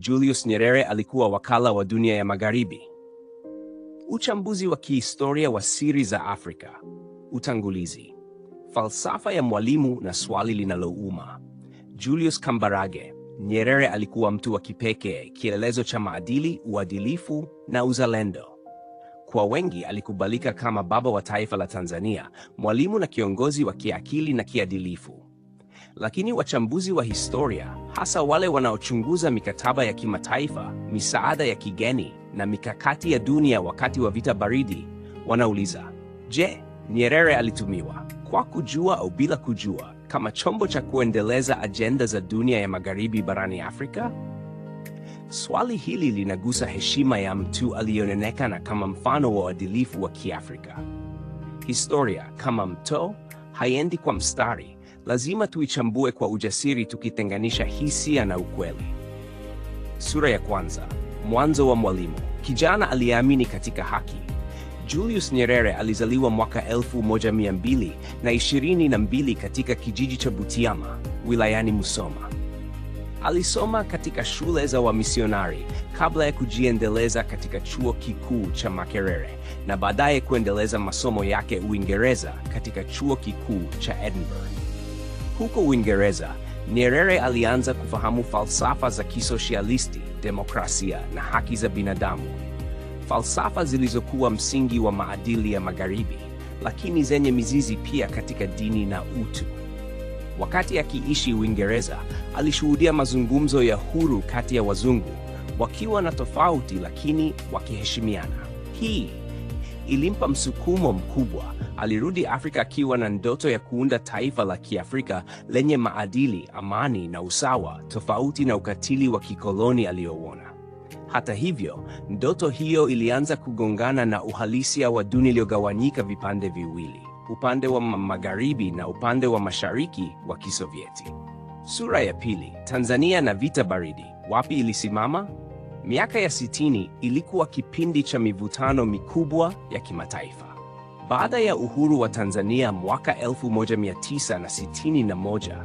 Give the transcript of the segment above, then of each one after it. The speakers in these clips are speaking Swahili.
Julius Nyerere alikuwa wakala wa dunia ya magharibi. Uchambuzi wa kihistoria wa siri za Afrika. Utangulizi. Falsafa ya Mwalimu na swali linalouma. Julius Kambarage Nyerere alikuwa mtu wa kipekee, kielelezo cha maadili, uadilifu na uzalendo. Kwa wengi alikubalika kama baba wa taifa la Tanzania, mwalimu na kiongozi wa kiakili na kiadilifu. Lakini wachambuzi wa historia, hasa wale wanaochunguza mikataba ya kimataifa, misaada ya kigeni na mikakati ya dunia wakati wa vita baridi, wanauliza, je, Nyerere alitumiwa kwa kujua au bila kujua kama chombo cha kuendeleza ajenda za dunia ya magharibi barani Afrika? Swali hili linagusa heshima ya mtu aliyeonekana kama mfano wa uadilifu wa Kiafrika. Historia, kama mto, haiendi kwa mstari. Lazima tuichambue kwa ujasiri, tukitenganisha hisia na ukweli. Sura ya kwanza. Mwanzo wa Mwalimu. Kijana aliyeamini katika haki. Julius Nyerere alizaliwa mwaka 1222 katika kijiji cha Butiama, wilayani Musoma. Alisoma katika shule za wamisionari kabla ya kujiendeleza katika chuo kikuu cha Makerere na baadaye kuendeleza masomo yake Uingereza katika chuo kikuu cha Edinburgh. Huko Uingereza, Nyerere alianza kufahamu falsafa za kisosialisti, demokrasia na haki za binadamu. Falsafa zilizokuwa msingi wa maadili ya magharibi, lakini zenye mizizi pia katika dini na utu. Wakati akiishi Uingereza, alishuhudia mazungumzo ya huru kati ya wazungu, wakiwa na tofauti lakini wakiheshimiana. Hii ilimpa msukumo mkubwa. Alirudi Afrika akiwa na ndoto ya kuunda taifa la Kiafrika lenye maadili, amani na usawa, tofauti na ukatili wa kikoloni aliyouona. Hata hivyo, ndoto hiyo ilianza kugongana na uhalisia wa dunia iliyogawanyika vipande viwili, upande wa magharibi na upande wa mashariki wa Kisovieti. Sura ya pili. Tanzania na vita baridi. Wapi ilisimama? Miaka ya 60 ilikuwa kipindi cha mivutano mikubwa ya kimataifa. Baada ya uhuru wa Tanzania mwaka 1961,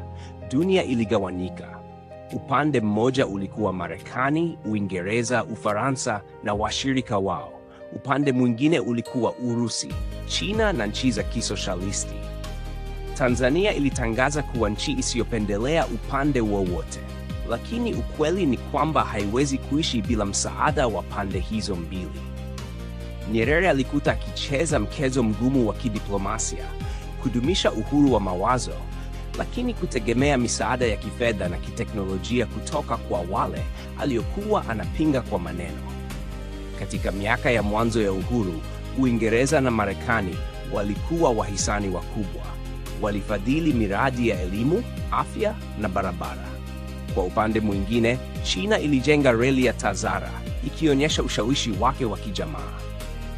dunia iligawanyika. Upande mmoja ulikuwa Marekani, Uingereza, Ufaransa na washirika wao. Upande mwingine ulikuwa Urusi, China na nchi za kisoshalisti. Tanzania ilitangaza kuwa nchi isiyopendelea upande wowote, lakini ukweli ni kwamba haiwezi kuishi bila msaada wa pande hizo mbili. Nyerere alikuta akicheza mchezo mgumu wa kidiplomasia, kudumisha uhuru wa mawazo, lakini kutegemea misaada ya kifedha na kiteknolojia kutoka kwa wale aliokuwa anapinga kwa maneno. Katika miaka ya mwanzo ya uhuru, Uingereza na Marekani walikuwa wahisani wakubwa. Walifadhili miradi ya elimu, afya na barabara. Kwa upande mwingine, China ilijenga reli ya Tazara, ikionyesha ushawishi wake wa kijamaa.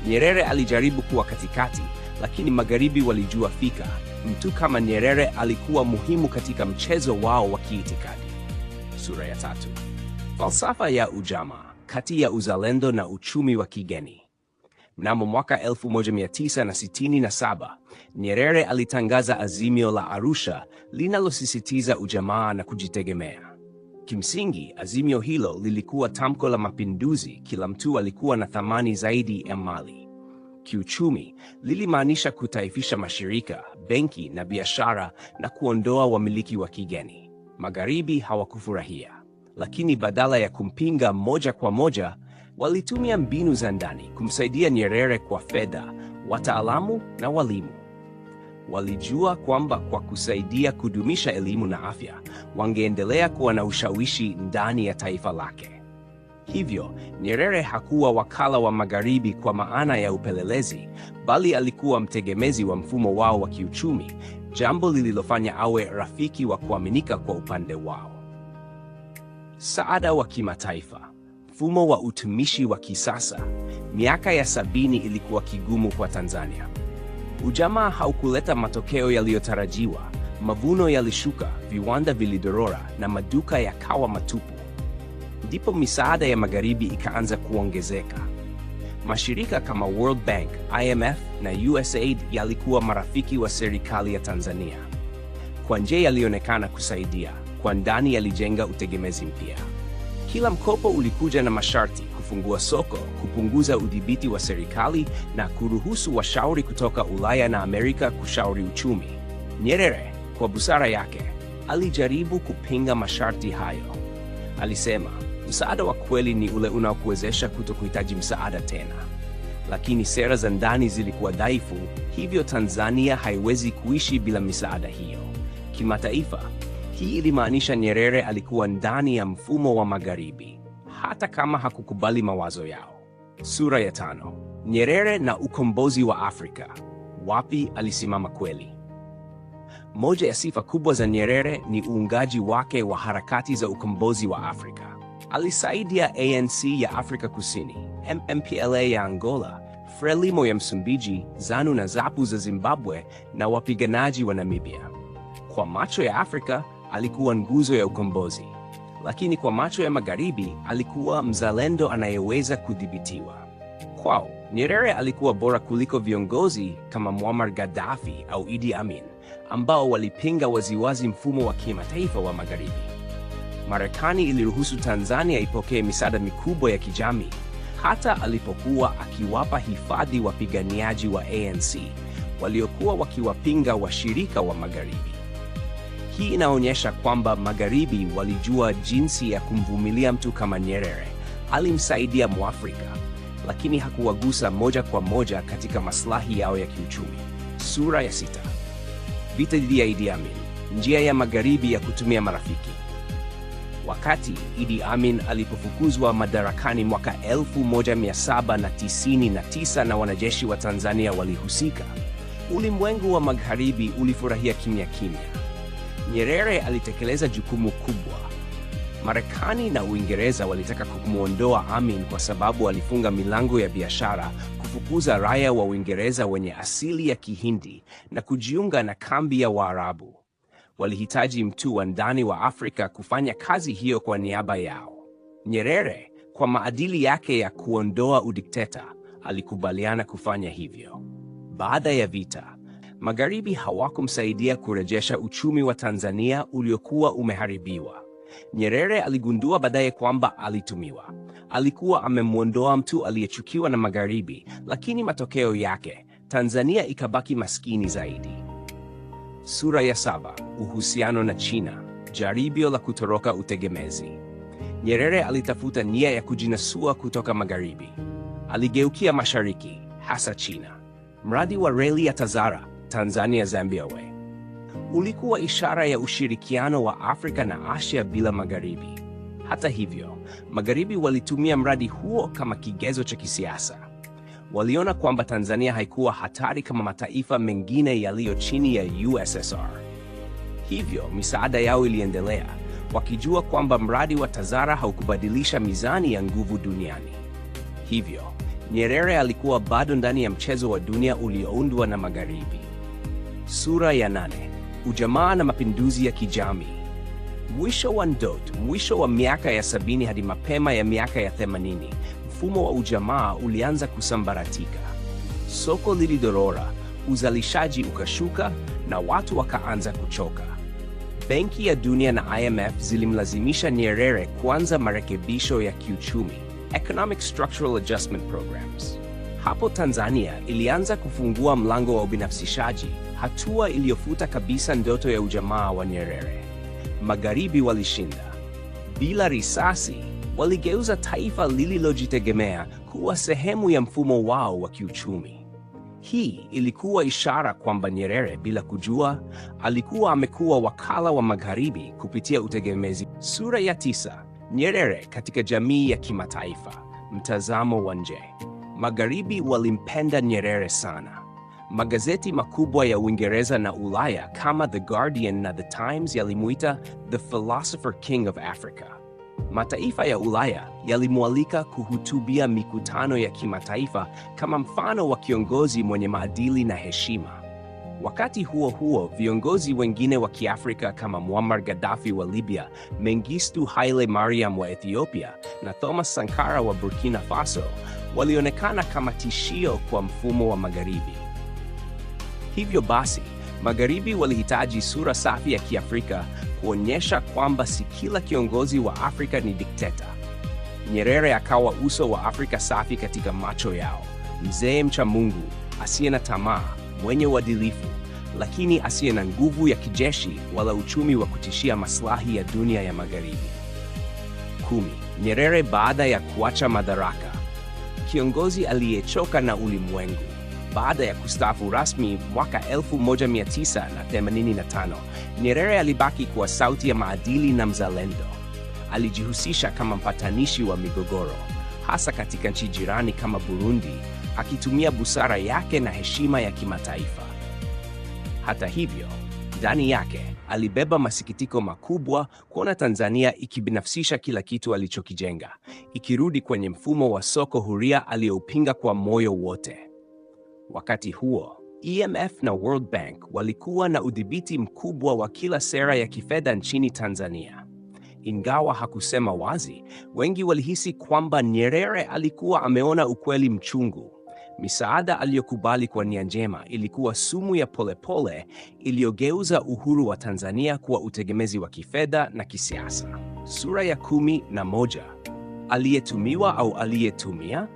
Nyerere alijaribu kuwa katikati, lakini magharibi walijua fika, mtu kama Nyerere alikuwa muhimu katika mchezo wao wa kiitikadi. Sura ya tatu. Falsafa ya ujamaa, kati ya uzalendo na uchumi wa kigeni. Mnamo mwaka 1967, Nyerere alitangaza Azimio la Arusha linalosisitiza ujamaa na kujitegemea. Kimsingi, azimio hilo lilikuwa tamko la mapinduzi. Kila mtu alikuwa na thamani zaidi ya mali. Kiuchumi, lilimaanisha kutaifisha mashirika, benki na biashara na kuondoa wamiliki wa kigeni. Magharibi hawakufurahia, lakini badala ya kumpinga moja kwa moja, walitumia mbinu za ndani kumsaidia Nyerere kwa fedha, wataalamu na walimu. Walijua kwamba kwa kusaidia kudumisha elimu na afya, wangeendelea kuwa na ushawishi ndani ya taifa lake. Hivyo, Nyerere hakuwa wakala wa magharibi kwa maana ya upelelezi, bali alikuwa mtegemezi wa mfumo wao wa kiuchumi, jambo lililofanya awe rafiki wa kuaminika kwa upande wao. Msaada wa kimataifa. Mfumo wa utumishi wa kisasa. Miaka ya 70 ilikuwa kigumu kwa Tanzania. Ujamaa haukuleta matokeo yaliyotarajiwa. Mavuno yalishuka, viwanda vilidorora na maduka yakawa matupu. Ndipo misaada ya magharibi ikaanza kuongezeka. Mashirika kama World Bank, IMF na USAID yalikuwa marafiki wa serikali ya Tanzania. Kwa nje yalionekana kusaidia, kwa ndani yalijenga utegemezi mpya. Kila mkopo ulikuja na masharti: kufungua soko, kupunguza udhibiti wa serikali na kuruhusu washauri kutoka Ulaya na Amerika kushauri uchumi. Nyerere, kwa busara yake, alijaribu kupinga masharti hayo. Alisema, msaada wa kweli ni ule unaokuwezesha kutokuhitaji msaada tena. Lakini sera za ndani zilikuwa dhaifu, hivyo Tanzania haiwezi kuishi bila misaada hiyo. Kimataifa, hii ilimaanisha Nyerere alikuwa ndani ya mfumo wa Magharibi, hata kama hakukubali mawazo yao. Sura ya 5. Nyerere na ukombozi wa Afrika. Wapi alisimama kweli? Moja ya sifa kubwa za Nyerere ni uungaji wake wa harakati za ukombozi wa Afrika. Alisaidia ANC ya Afrika Kusini, MPLA ya Angola, Frelimo ya Msumbiji, ZANU na ZAPU za Zimbabwe na wapiganaji wa Namibia. Kwa macho ya Afrika alikuwa nguzo ya ukombozi, lakini kwa macho ya Magharibi alikuwa mzalendo anayeweza kudhibitiwa. Kwao, Nyerere alikuwa bora kuliko viongozi kama Muammar Gaddafi au Idi Amin, ambao walipinga waziwazi mfumo wa kimataifa wa Magharibi. Marekani iliruhusu Tanzania ipokee misaada mikubwa ya kijamii, hata alipokuwa akiwapa hifadhi wapiganiaji wa ANC waliokuwa wakiwapinga washirika wa Magharibi. Hii inaonyesha kwamba Magharibi walijua jinsi ya kumvumilia mtu kama Nyerere. Alimsaidia Mwafrika, lakini hakuwagusa moja kwa moja katika maslahi yao ya kiuchumi. Sura ya 6. Vita dhidi ya Idi Amin. Njia ya Magharibi ya kutumia marafiki. Wakati Idi Amin alipofukuzwa madarakani mwaka 1799 na wanajeshi wa Tanzania walihusika, ulimwengu wa Magharibi ulifurahia kimya kimya. Nyerere alitekeleza jukumu kubwa. Marekani na Uingereza walitaka kumwondoa Amin kwa sababu alifunga milango ya biashara, kufukuza raia wa Uingereza wenye asili ya Kihindi na kujiunga na kambi ya Waarabu. Walihitaji mtu wa ndani wa Afrika kufanya kazi hiyo kwa niaba yao. Nyerere, kwa maadili yake ya kuondoa udikteta, alikubaliana kufanya hivyo. Baada ya vita, Magharibi hawakumsaidia kurejesha uchumi wa Tanzania uliokuwa umeharibiwa. Nyerere aligundua baadaye kwamba alitumiwa. Alikuwa amemwondoa mtu aliyechukiwa na Magharibi, lakini matokeo yake, Tanzania ikabaki maskini zaidi. Sura ya 7. Uhusiano na China. Jaribio la kutoroka utegemezi. Nyerere alitafuta nia ya kujinasua kutoka Magharibi. Aligeukia mashariki, hasa China. Mradi wa reli ya Tazara, Tanzania Zimbabwe, ulikuwa ishara ya ushirikiano wa Afrika na Asia bila Magharibi. Hata hivyo, Magharibi walitumia mradi huo kama kigezo cha kisiasa. Waliona kwamba Tanzania haikuwa hatari kama mataifa mengine yaliyo chini ya USSR. Hivyo, misaada yao iliendelea, wakijua kwamba mradi wa Tazara haukubadilisha mizani ya nguvu duniani. Hivyo, Nyerere alikuwa bado ndani ya mchezo wa dunia ulioundwa na Magharibi. Sura ya 8. Ujamaa na mapinduzi ya kijamii. Mwisho wa ndoto, mwisho wa miaka ya 70 hadi mapema ya miaka ya 80, mfumo wa ujamaa ulianza kusambaratika. Soko lilidorora, uzalishaji ukashuka na watu wakaanza kuchoka. Benki ya Dunia na IMF zilimlazimisha Nyerere kuanza marekebisho ya kiuchumi, Economic Structural Adjustment Programs. Hapo Tanzania ilianza kufungua mlango wa ubinafsishaji, hatua iliyofuta kabisa ndoto ya ujamaa wa Nyerere. Magharibi walishinda. Bila risasi, waligeuza taifa lililojitegemea kuwa sehemu ya mfumo wao wa kiuchumi. Hii ilikuwa ishara kwamba Nyerere, bila kujua, alikuwa amekuwa wakala wa Magharibi kupitia utegemezi. Sura ya 9. Nyerere katika jamii ya kimataifa. Mtazamo wa nje. Magharibi walimpenda Nyerere sana. Magazeti makubwa ya Uingereza na Ulaya kama The Guardian na The Times yalimuita The Philosopher King of Africa. Mataifa ya Ulaya yalimwalika kuhutubia mikutano ya kimataifa kama mfano wa kiongozi mwenye maadili na heshima. Wakati huo huo, viongozi wengine wa Kiafrika kama Muammar Gaddafi wa Libya, Mengistu Haile Mariam wa Ethiopia na Thomas Sankara wa Burkina Faso walionekana kama tishio kwa mfumo wa Magharibi. Hivyo basi, Magharibi walihitaji sura safi ya Kiafrika kuonyesha kwamba si kila kiongozi wa Afrika ni dikteta. Nyerere akawa uso wa Afrika safi katika macho yao, mzee mcha Mungu, asiye na tamaa, mwenye uadilifu, lakini asiye na nguvu ya kijeshi wala uchumi wa kutishia maslahi ya dunia ya magharibi. 10. Nyerere baada ya kuacha madaraka. Kiongozi aliyechoka na ulimwengu. Baada ya kustaafu rasmi mwaka 1985, Nyerere alibaki kuwa sauti ya maadili na mzalendo. Alijihusisha kama mpatanishi wa migogoro, hasa katika nchi jirani kama Burundi, akitumia busara yake na heshima ya kimataifa. Hata hivyo, ndani yake alibeba masikitiko makubwa kuona Tanzania ikibinafsisha kila kitu alichokijenga, ikirudi kwenye mfumo wa soko huria aliyoupinga kwa moyo wote. Wakati huo, IMF na World Bank walikuwa na udhibiti mkubwa wa kila sera ya kifedha nchini Tanzania. Ingawa hakusema wazi, wengi walihisi kwamba Nyerere alikuwa ameona ukweli mchungu. Misaada aliyokubali kwa nia njema ilikuwa sumu ya polepole iliyogeuza uhuru wa Tanzania kuwa utegemezi wa kifedha na kisiasa. Sura ya 11. Aliyetumiwa au aliyetumia?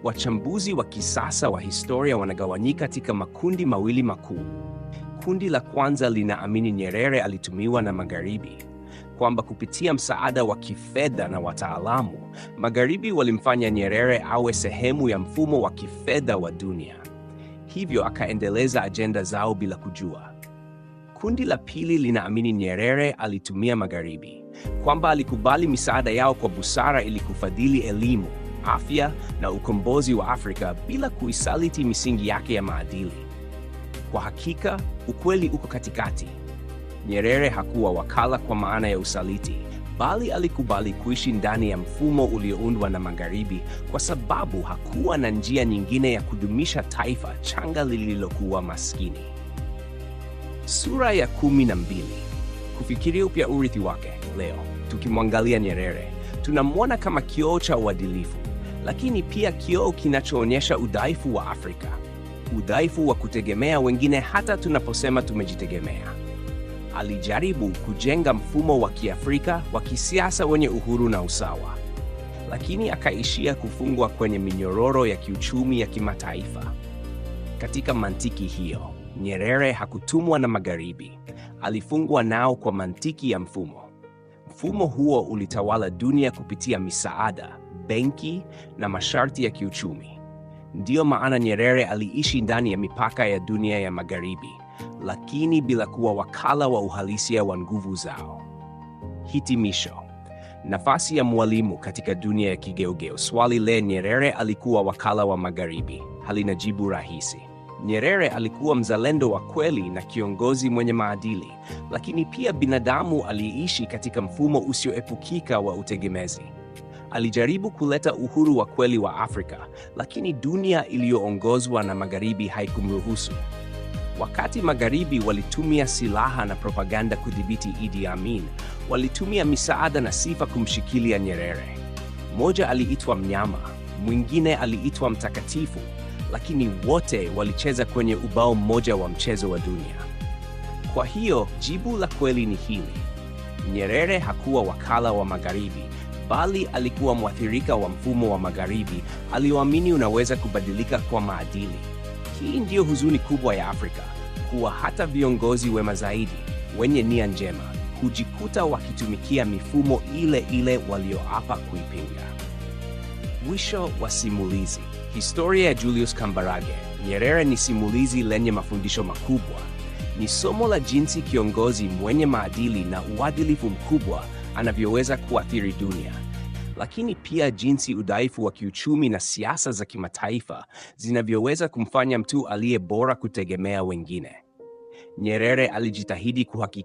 Wachambuzi wa kisasa wa historia wanagawanyika katika makundi mawili makuu. Kundi la kwanza linaamini Nyerere alitumiwa na Magharibi, kwamba kupitia msaada wa kifedha na wataalamu, Magharibi walimfanya Nyerere awe sehemu ya mfumo wa kifedha wa dunia. Hivyo akaendeleza ajenda zao bila kujua. Kundi la pili linaamini Nyerere alitumia Magharibi, kwamba alikubali misaada yao kwa busara ili kufadhili elimu, afya na ukombozi wa Afrika bila kuisaliti misingi yake ya maadili. Kwa hakika, ukweli uko katikati. Nyerere hakuwa wakala kwa maana ya usaliti, bali alikubali kuishi ndani ya mfumo ulioundwa na Magharibi kwa sababu hakuwa na njia nyingine ya kudumisha taifa changa lililokuwa maskini. Sura ya 12. Kufikiria upya urithi wake. Leo, tukimwangalia Nyerere, tunamwona kama kioo cha uadilifu, lakini pia kioo kinachoonyesha udhaifu wa Afrika. Udhaifu wa kutegemea wengine hata tunaposema tumejitegemea. Alijaribu kujenga mfumo wa Kiafrika wa kisiasa wenye uhuru na usawa, lakini akaishia kufungwa kwenye minyororo ya kiuchumi ya kimataifa. Katika mantiki hiyo, Nyerere hakutumwa na Magharibi, alifungwa nao kwa mantiki ya mfumo. Mfumo huo ulitawala dunia kupitia misaada, benki na masharti ya kiuchumi. Ndiyo maana Nyerere aliishi ndani ya mipaka ya dunia ya Magharibi, lakini bila kuwa wakala wa uhalisia wa nguvu zao. Hitimisho. Nafasi ya mwalimu katika dunia ya kigeugeu. Swali le Nyerere alikuwa wakala wa Magharibi halina jibu rahisi. Nyerere alikuwa mzalendo wa kweli na kiongozi mwenye maadili, lakini pia binadamu aliyeishi katika mfumo usioepukika wa utegemezi. Alijaribu kuleta uhuru wa kweli wa Afrika, lakini dunia iliyoongozwa na Magharibi haikumruhusu. Wakati Magharibi walitumia silaha na propaganda kudhibiti Idi Amin, walitumia misaada na sifa kumshikilia Nyerere. Mmoja aliitwa mnyama, mwingine aliitwa mtakatifu, lakini wote walicheza kwenye ubao mmoja wa mchezo wa dunia. Kwa hiyo, jibu la kweli ni hili. Nyerere hakuwa wakala wa Magharibi, bali alikuwa mwathirika wa mfumo wa Magharibi alioamini unaweza kubadilika kwa maadili. Hii ndiyo huzuni kubwa ya Afrika, kuwa hata viongozi wema zaidi, wenye nia njema, hujikuta wakitumikia mifumo ile ile walioapa kuipinga. Mwisho wa simulizi. Historia ya Julius Kambarage Nyerere ni simulizi lenye mafundisho makubwa. Ni somo la jinsi kiongozi mwenye maadili na uadilifu mkubwa anavyoweza kuathiri dunia, lakini pia jinsi udhaifu wa kiuchumi na siasa za kimataifa zinavyoweza kumfanya mtu aliye bora kutegemea wengine. Nyerere alijitahidi kuhakikisha